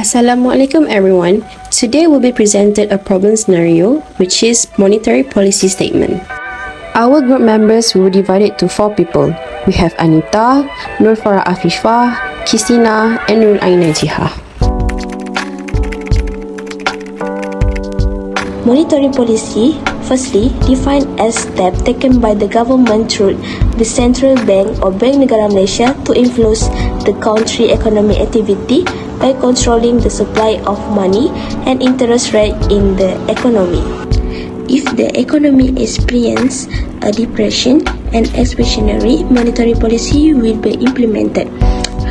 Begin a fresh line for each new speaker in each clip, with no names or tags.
Assalamualaikum everyone. Today we'll be presented a problem scenario which is monetary policy statement. Our group members will be divided to 4 people. We have Anita, Nurfara Afifah, Kisina and Nurul Aina Jiha.
Monetary policy, firstly, defined as steps taken by the government through the Central Bank or Bank Negara Malaysia to influence the country economic activity by controlling the supply of money and interest rate in the economy. If the economy experiences a depression, an expansionary monetary policy will be implemented.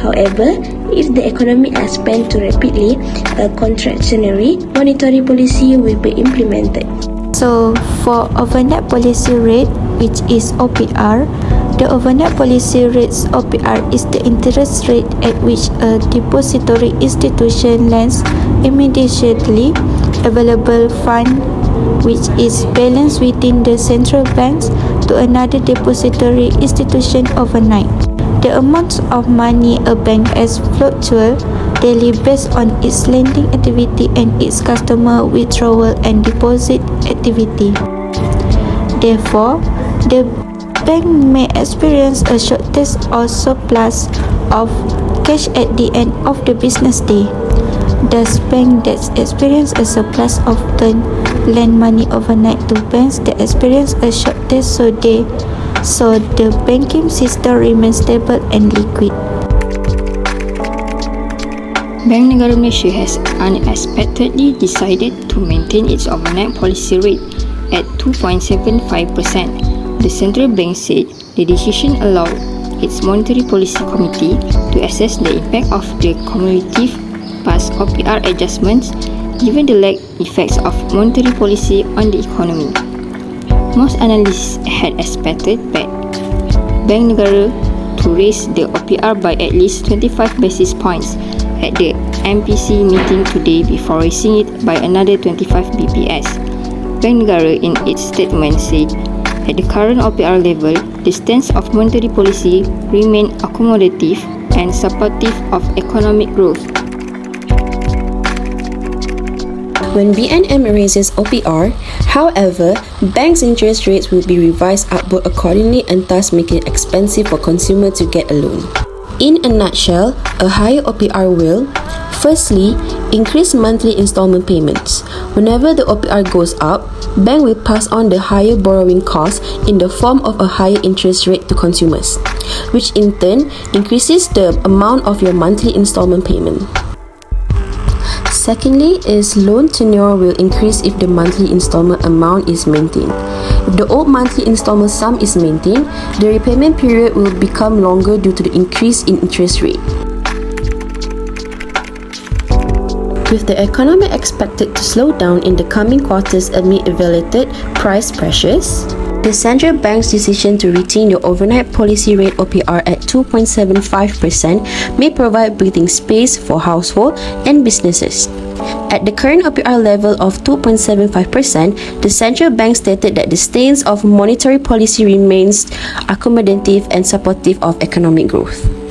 However, if the economy expands too rapidly, a contractionary monetary policy will be implemented.
So, for overnight policy rate, which is OPR, the overnight policy rate's OPR is the interest rate at which a depository institution lends immediately available fund which is balanced within the central banks to another depository institution overnight. The amount of money a bank has fluctuates daily based on its lending activity and its customer withdrawal and deposit activity. Therefore, the bank may experience a shortage or surplus of cash at the end of the business day. Thus, banks that experience a surplus often lend money overnight to banks that experience a shortage so the banking system remains stable and liquid.
Bank Negara Malaysia has unexpectedly decided to maintain its overnight policy rate at 2.75%. The central bank said the decision allowed its Monetary Policy Committee to assess the impact of the cumulative past OPR adjustments given the lagged effects of monetary policy on the economy. Most analysts had expected Bank Negara to raise the OPR by at least 25 basis points at the MPC meeting today before raising it by another 25 BPS. Bank Negara in its statement said, at the current OPR level, the stance of monetary policy remains accommodative and supportive of economic growth.
When BNM raises OPR, however, banks' interest rates will be revised upward accordingly and thus make it expensive for consumers to get a loan. In a nutshell, a higher OPR will, firstly, increase monthly installment payments. Whenever the OPR goes up, bank will pass on the higher borrowing cost in the form of a higher interest rate to consumers, which in turn increases the amount of your monthly installment payment. Secondly is loan tenure will increase if the monthly installment amount is maintained. If the old monthly installment sum is maintained, the repayment period will become longer due to the increase in interest rate. With the economy expected to slow down in the coming quarters amid elevated price pressures, the central bank's decision to retain the overnight policy rate OPR at 2.75% may provide breathing space for households and businesses. At the current OPR level of 2.75%, the central bank stated that the stance of monetary policy remains accommodative and supportive of economic growth.